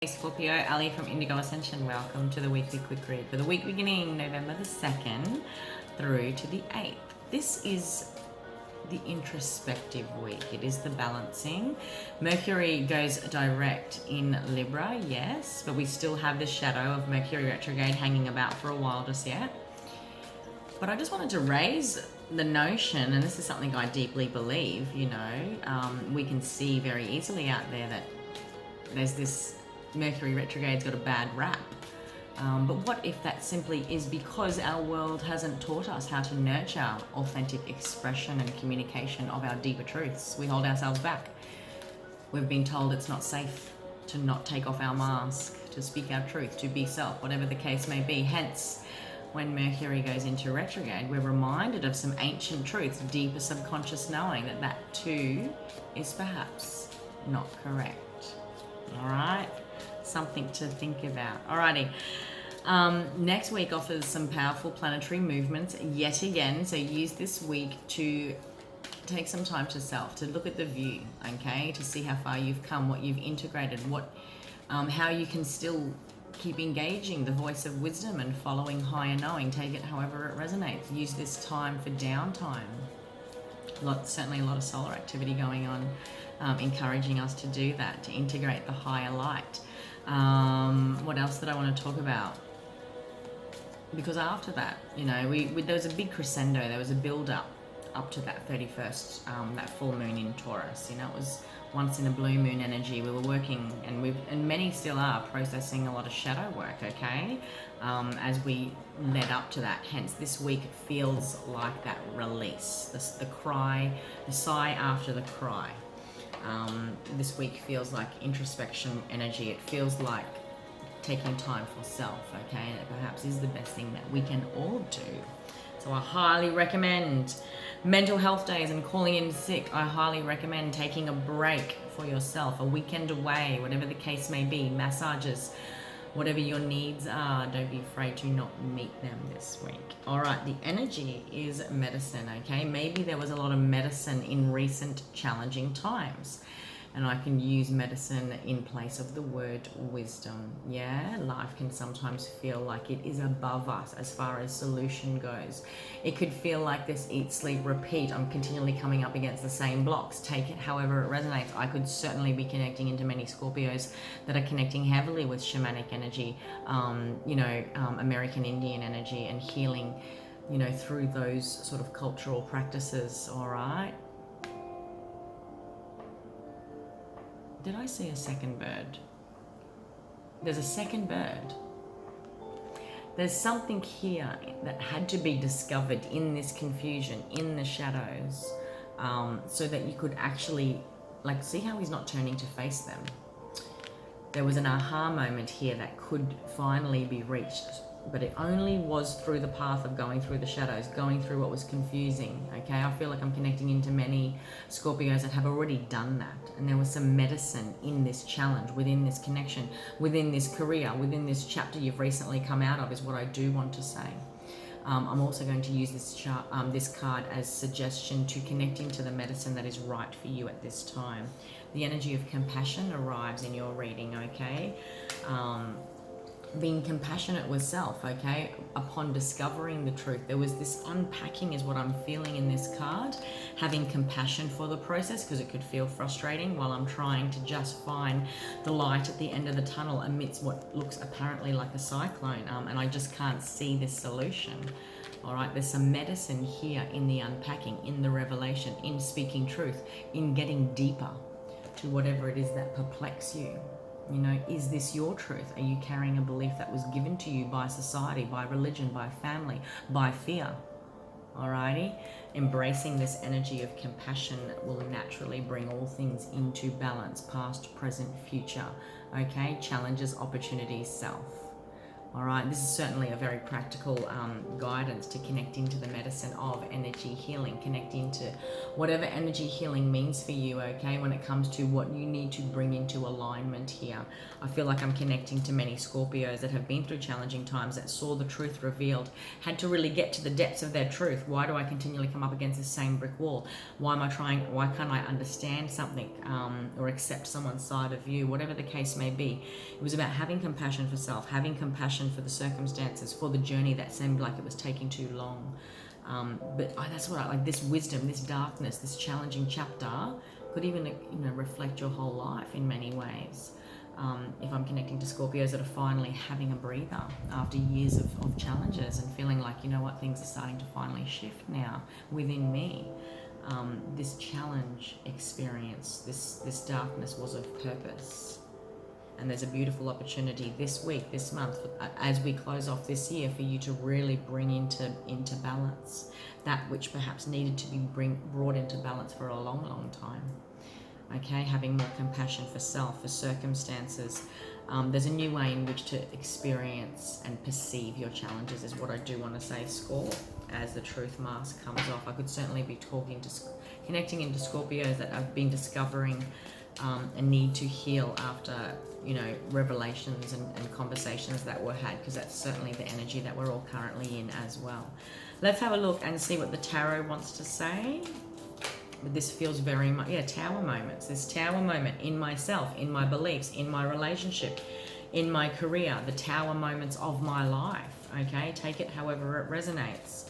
Hey Scorpio, Ali from Indigo Ascension. Welcome to the weekly quick read for the week beginning November the 2nd through to the 8th. This is the introspective week. It is the balancing. Mercury goes direct in Libra, yes, but we still have the shadow of Mercury retrograde hanging about for a while just yet. But I just wanted to raise the notion, and this is something I deeply believe, we can see very easily out there that there's this Mercury retrograde's got a bad rap. But what if that simply is because our world hasn't taught us how to nurture authentic expression and communication of our deeper truths? We hold ourselves back. We've been told it's not safe to not take off our mask, to speak our truth, to be self, whatever the case may be. Hence, when Mercury goes into retrograde, we're reminded of some ancient truths, deeper subconscious knowing that too is perhaps not correct. All right? Something to think about. Alrighty. Next week offers some powerful planetary movements yet again. So use this week to take some time to self, to look at the view, okay, to see how far you've come, what you've integrated, how you can still keep engaging the voice of wisdom and following higher knowing. Take it however it resonates. Use this time for downtime. Certainly a lot of solar activity going on, encouraging us to do that, to integrate the higher light. What else did I want to talk about? Because after that, there was a big crescendo. There was a build up to that 31st, that full moon in Taurus. It was once in a blue moon energy. We were working, and many still are processing a lot of shadow work. Okay, as we led up to that. Hence, this week feels like that release. The sigh after the cry. This week feels like introspection energy. It feels like taking time for self, okay? And it perhaps is the best thing that we can all do. So I highly recommend mental health days and calling in sick. I highly recommend taking a break for yourself, a weekend away, whatever the case may be, massages, whatever your needs are. Don't be afraid to not meet them this week. All right, the energy is medicine, okay? Maybe there was a lot of medicine in recent challenging times, and I can use medicine in place of the word wisdom. Yeah, life can sometimes feel like it is above us as far as solution goes. It could feel like this eat, sleep, repeat. I'm continually coming up against the same blocks. Take it however it resonates. I could certainly be connecting into many Scorpios that are connecting heavily with shamanic energy, American Indian energy, and healing, through those sort of cultural practices. All right. Did I see a second bird? There's a second bird. There's something here that had to be discovered in this confusion, in the shadows, so that you could actually, see how he's not turning to face them. There was an aha moment here that could finally be reached, but it only was through the path of going through the shadows, going through what was confusing, okay? I feel like I'm connecting into many Scorpios that have already done that, and there was some medicine in this challenge, within this connection, within this career, within this chapter you've recently come out of, is what I do want to say. I'm also going to use this card as suggestion to connect into the medicine that is right for you at this time. The energy of compassion arrives in your reading, okay? Being compassionate with self, okay? Upon discovering the truth, there was this unpacking is what I'm feeling in this card. Having compassion for the process, because it could feel frustrating while I'm trying to just find the light at the end of the tunnel amidst what looks apparently like a cyclone, and I just can't see this solution. All right, there's some medicine here in the unpacking, in the revelation, in speaking truth, in getting deeper to whatever it is that perplexes you. Is this your truth? Are you carrying a belief that was given to you by society, by religion, by family, by fear? Alrighty? Embracing this energy of compassion will naturally bring all things into balance, past, present, future. Okay? Challenges, opportunities, self. All right, this is certainly a very practical guidance to connect into the medicine of energy healing, connect into whatever energy healing means for you, okay, when it comes to what you need to bring into alignment here. I feel like I'm connecting to many Scorpios that have been through challenging times, that saw the truth revealed, had to really get to the depths of their truth. Why do I continually come up against the same brick wall? Why can't I understand something or accept someone's side of view? Whatever the case may be, it was about having compassion for self, having compassion for the circumstances, for the journey that seemed like it was taking too long. But that's what I like. This wisdom, this darkness, this challenging chapter could even reflect your whole life in many ways. If I'm connecting to Scorpios that are finally having a breather after years of challenges and feeling like, things are starting to finally shift now within me. This challenge experience, this darkness was of purpose. And there's a beautiful opportunity this week, this month, as we close off this year, for you to really bring into balance that which perhaps needed to be brought into balance for a long, long time. Okay, having more compassion for self, for circumstances. There's a new way in which to experience and perceive your challenges is what I do want to say, Scorp, as the truth mask comes off. I could certainly be connecting into Scorpios that have been discovering a need to heal after revelations and conversations that were had, because that's certainly the energy that we're all currently in as well. Let's have a look and see what the tarot wants to say. But this feels very much, tower moments. This tower moment in myself, in my beliefs, in my relationship, in my career, the tower moments of my life. Okay, take it however it resonates.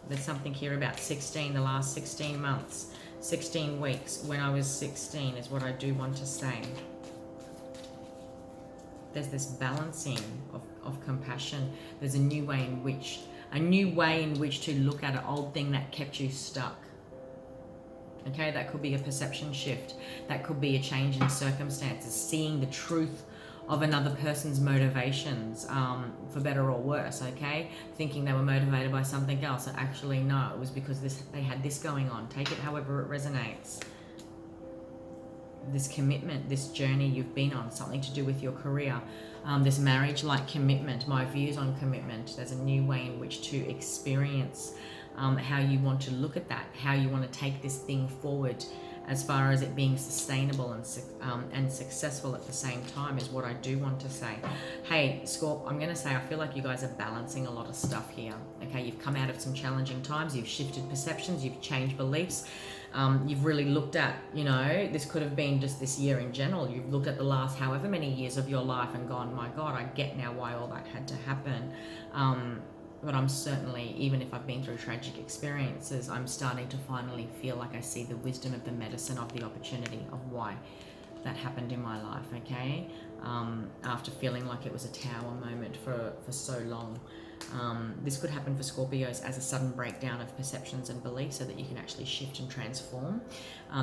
There's something here about 16, the last 16 months. 16 weeks, when I was 16 is what I do want to say. There's this balancing of compassion. There's a new way in which to look at an old thing that kept you stuck. Okay, that could be a perception shift. That could be a change in circumstances, seeing the truth of another person's motivations, for better or worse, okay? Thinking they were motivated by something else, and actually no, it was because they had this going on. Take it however it resonates. This commitment, this journey you've been on, something to do with your career, this marriage-like commitment, my views on commitment. There's a new way in which to experience how you want to look at that, how you want to take this thing forward, as far as it being sustainable and successful at the same time is what I do want to say. Hey, Scorp, I'm going to say I feel like you guys are balancing a lot of stuff here. Okay, you've come out of some challenging times, you've shifted perceptions, you've changed beliefs. You've really looked at, this could have been just this year in general. You've looked at the last however many years of your life and gone, my God, I get now why all that had to happen. But I'm certainly, even if I've been through tragic experiences, I'm starting to finally feel like I see the wisdom of the medicine of the opportunity of why that happened in my life, okay? After feeling like it was a tower moment for so long. This could happen for Scorpios as a sudden breakdown of perceptions and beliefs so that you can actually shift and transform.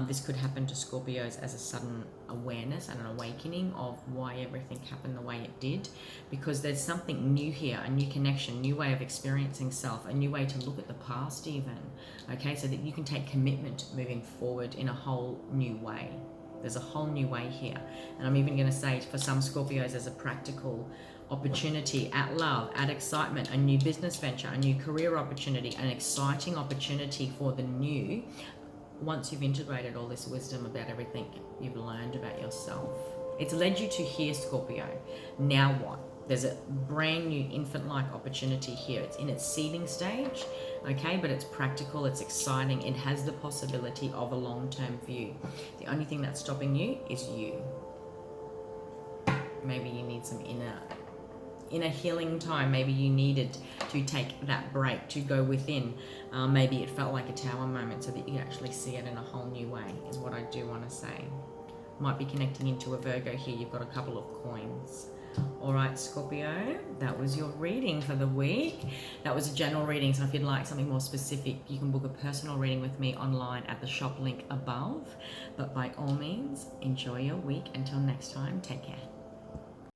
This could happen to Scorpios as a sudden awareness and an awakening of why everything happened the way it did, because there's something new here, a new connection, new way of experiencing self, a new way to look at the past even, okay, so that you can take commitment moving forward in a whole new way. There's a whole new way here. And I'm even going to say for some Scorpios as a practical opportunity at love, at excitement, a new business venture, a new career opportunity, an exciting opportunity for the new, once you've integrated all this wisdom about everything you've learned about yourself. It's led you to here, Scorpio. Now what? There's a brand new infant-like opportunity here. It's in its seeding stage, okay, but it's practical, it's exciting, it has the possibility of a long-term view. The only thing that's stopping you is you. Maybe you need some inner healing time. Maybe you needed to take that break to go within. Maybe it felt like a tower moment so that you could actually see it in a whole new way, is what I do want to say. Might be connecting into a Virgo here. You've got a couple of coins. All right, Scorpio, that was your reading for the week. That was a general reading, so if you'd like something more specific, you can book a personal reading with me online at the shop link above. But by all means, enjoy your week. Until next time, take care.